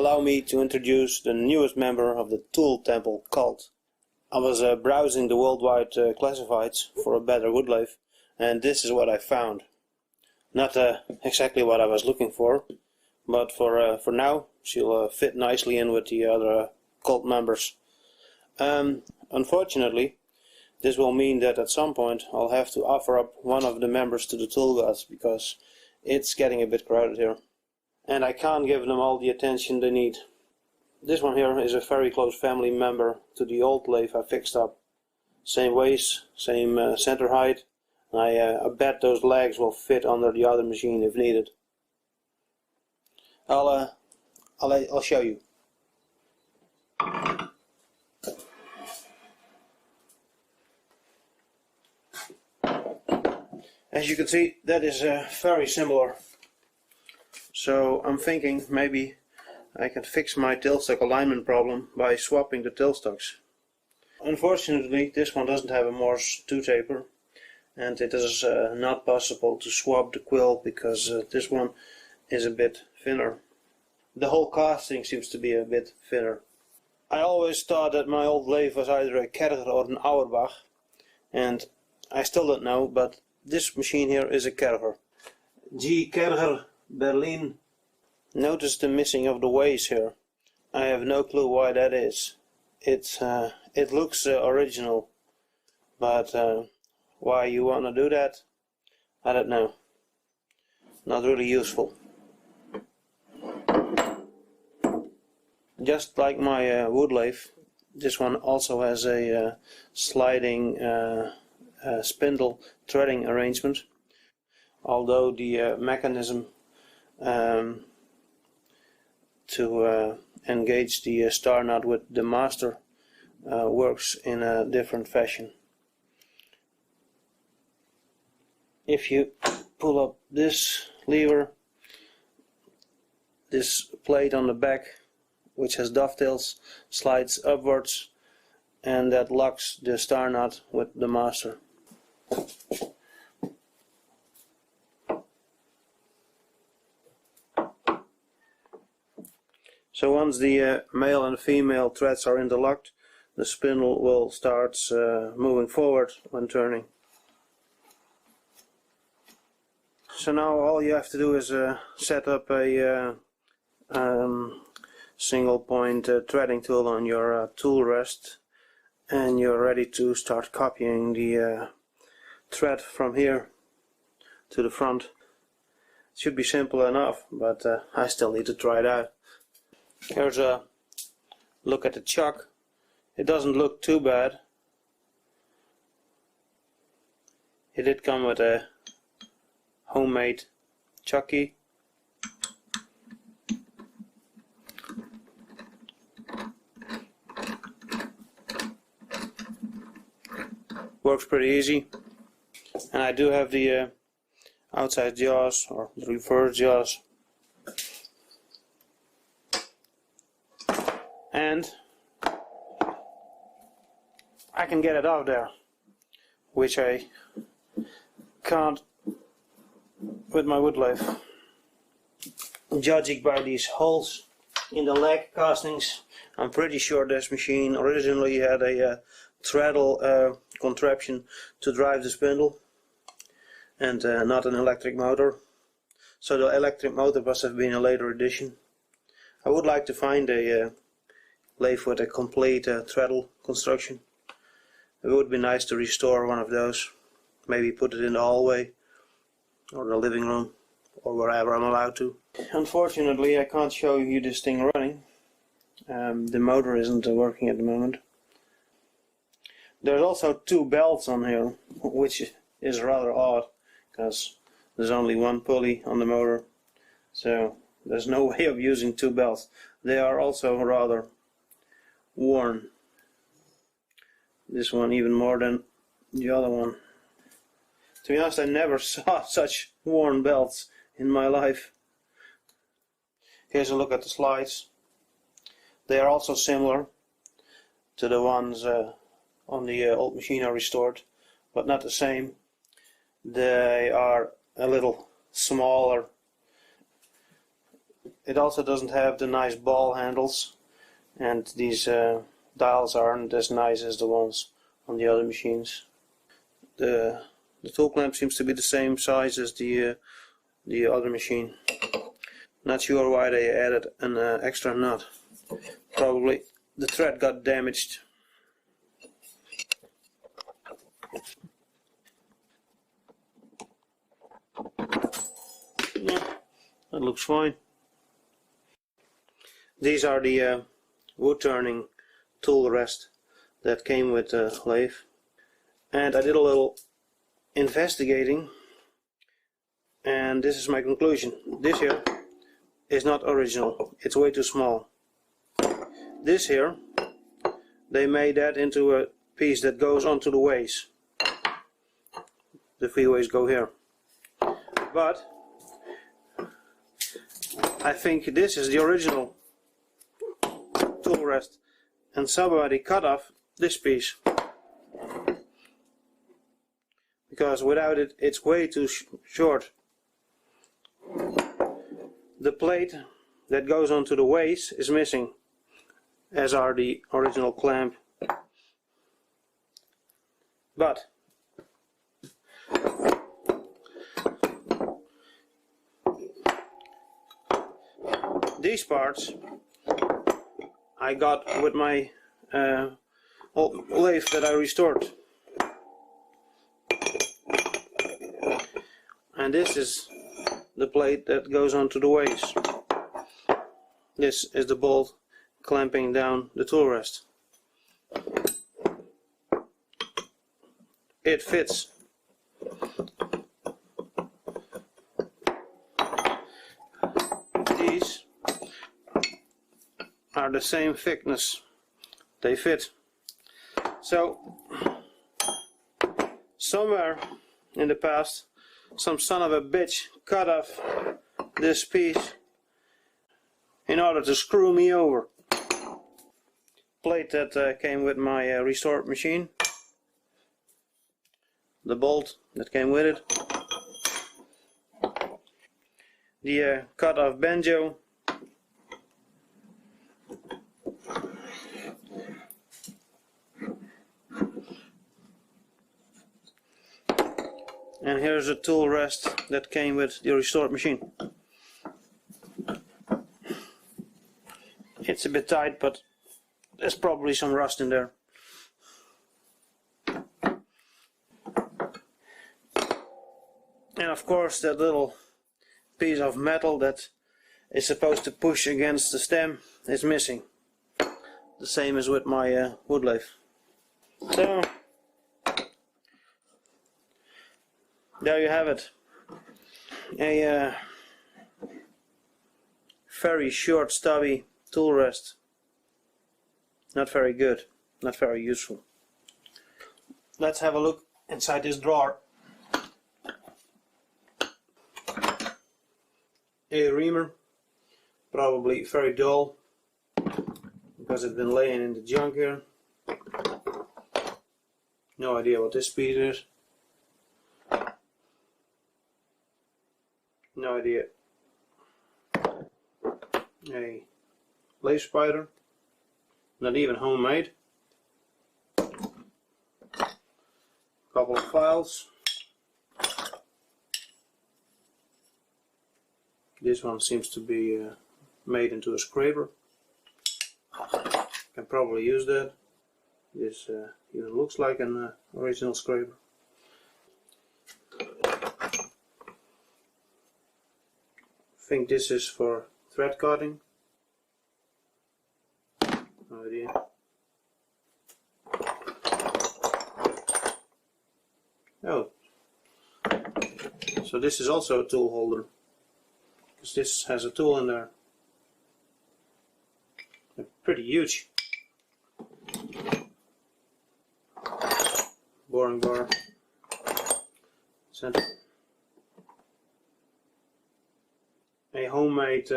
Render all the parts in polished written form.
allow me to introduce the newest member of the Tool Temple cult. I was browsing the worldwide classifieds for a better wood lathe, and this is what I found. Not exactly what I was looking for, but for now she'll fit nicely in with the other cult members. Unfortunately, this will mean that at some point I'll have to offer up one of the members to the tool gods, because it's getting a bit crowded here. And I can't give them all the attention they need. This one here is a very close family member to the old lathe I fixed up. Same waist, same center height. I bet those legs will fit under the other machine if needed. I'll show you. As you can see, that is very similar. So I'm thinking maybe I can fix my tailstock alignment problem by swapping the tailstocks. Unfortunately, this one doesn't have a Morse 2 taper, and it is not possible to swap the quill because this one is a bit thinner. The whole casting seems to be a bit thinner. I always thought that my old lathe was either a Karger or an Auerbach, and I still don't know, but this machine here is a Karger. G. Karger Berlin. Notice the missing of the ways here. I have no clue why that is. It looks original, but why you want to do that, I don't know. Not really useful. Just like my wood lathe, this one also has a sliding spindle threading arrangement, although the mechanism to engage the star nut with the master works in a different fashion. If you pull up this lever, this plate on the back, which has dovetails, slides upwards, and that locks the star nut with the master. So once the male and female threads are interlocked, the spindle will start moving forward when turning. So now all you have to do is set up a single point threading tool on your tool rest, and you're ready to start copying the thread from here to the front. It should be simple enough, but I still need to try it out. Here's a look at the chuck. It doesn't look too bad. It did come with a homemade chuck key. Works pretty easy. And I do have the outside jaws, or the reverse jaws. And I can get it out there, which I can't with my wood lathe. Judging by these holes in the leg castings, I'm pretty sure this machine originally had a treadle contraption to drive the spindle, and not an electric motor. So the electric motor must have been a later addition. I would like to find a lathe with a complete treadle construction. It would be nice to restore one of those, maybe put it in the hallway or the living room or wherever I'm allowed to. Unfortunately, I can't show you this thing running. The motor isn't working at the moment. There's also two belts on here, which is rather odd because there's only one pulley on the motor, so there's no way of using two belts. They are also rather worn. This one even more than the other one. To be honest, I never saw such worn belts in my life. Here's a look at the slides. They are also similar to the ones on the old machine I restored, but not the same. They are a little smaller. It also doesn't have the nice ball handles, and these dials aren't as nice as the ones on the other machines. The tool clamp seems to be the same size as the other machine. Not sure why they added an extra nut. Probably the thread got damaged. Yeah, that looks fine. These are the wood turning tool rest that came with the lathe, and I did a little investigating, and this is my conclusion. This here is not original, it's way too small. This here, they made that into a piece that goes onto the ways. The freeways go here. But I think this is the original tool rest, and somebody cut off this piece, because without it it's way too short. The plate that goes onto the ways is missing, as are the original clamp. But these parts I got with my old lathe that I restored. And this is the plate that goes onto the ways. This is the bolt clamping down the tool rest. It fits. These are the same thickness. They fit. So somewhere in the past some son of a bitch cut off this piece in order to screw me over. Plate that came with my restored machine. The bolt that came with it. The cut off banjo. And here's a tool rest that came with the restored machine. It's a bit tight, but there's probably some rust in there. And of course that little piece of metal that is supposed to push against the stem is missing. The same as with my wood lathe. So there you have it. A very short, stubby tool rest. Not very good, not very useful. Let's have a look inside this drawer. A reamer, probably very dull because it's been laying in the junk here. No idea what this piece is. No idea. A lathe spider, not even homemade. Couple of files. This one seems to be made into a scraper. Can probably use that. This even looks like an original scraper. I think this is for thread cutting. No idea. Oh, so this is also a tool holder, because this has a tool in there. They're pretty huge. Boring bar. Center. A homemade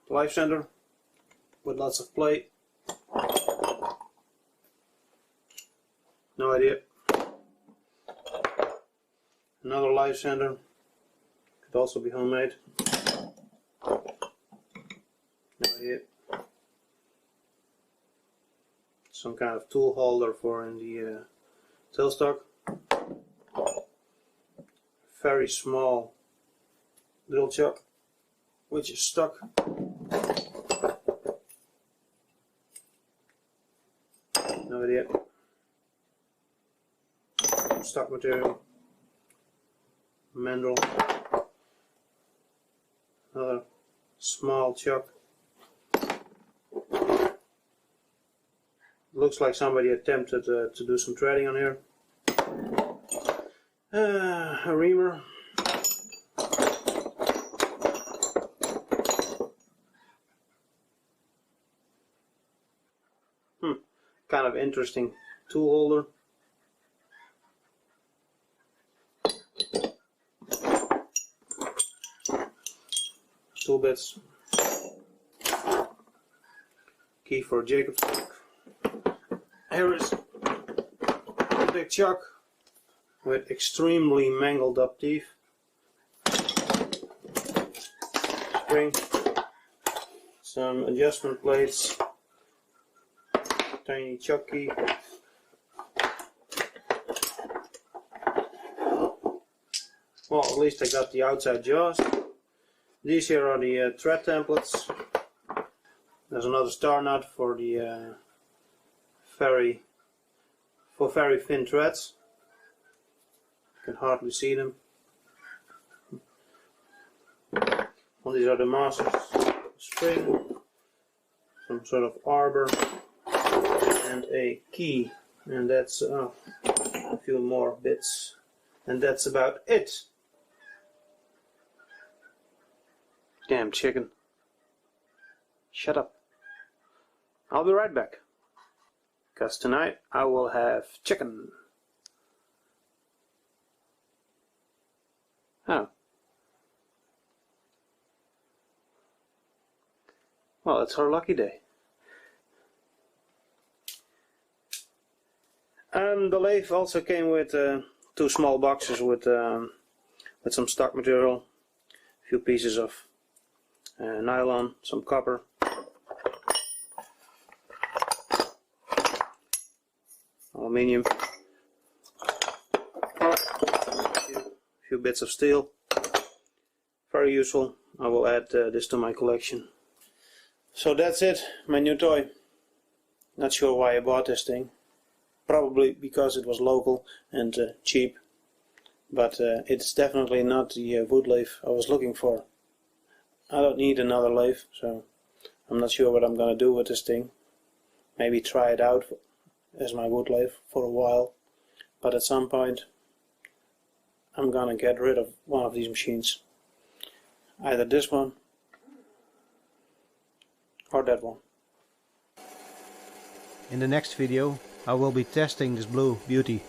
life center with lots of plate. No idea. Another life center, could also be homemade. here. Some kind of tool holder for in the tailstock. Very small drill chuck, which is stuck. No idea. Stock material. Mandrel. Another small chuck. Looks like somebody attempted to do some threading on here. A reamer. Kind of interesting tool holder. Tool bits. Key for Jacob's fork. Here is a big chuck with extremely mangled up teeth. Spring. Some adjustment plates. Tiny chuck key. Well, at least I got the outside jaws. These here are the thread templates. There's another star nut for the very thin threads. You can hardly see them. Well, these are the masters. Spring, some sort of arbor, and a key. And that's a few more bits. And that's about it. Damn chicken. Shut up. I'll be right back. Because tonight I will have chicken. Oh. Well, it's her lucky day. The lathe also came with 2 small boxes with some stock material, a few pieces of nylon, some copper. Aluminium, a few bits of steel, very useful. I will add this to my collection. So that's it, my new toy. Not sure why I bought this thing, probably because it was local and cheap, but it's definitely not the wood lathe I was looking for. I don't need another lathe, so I'm not sure what I'm gonna do with this thing. Maybe try it out as my wood lathe for a while, but at some point I'm gonna get rid of one of these machines, either this one or that one. In the next video I will be testing this blue beauty.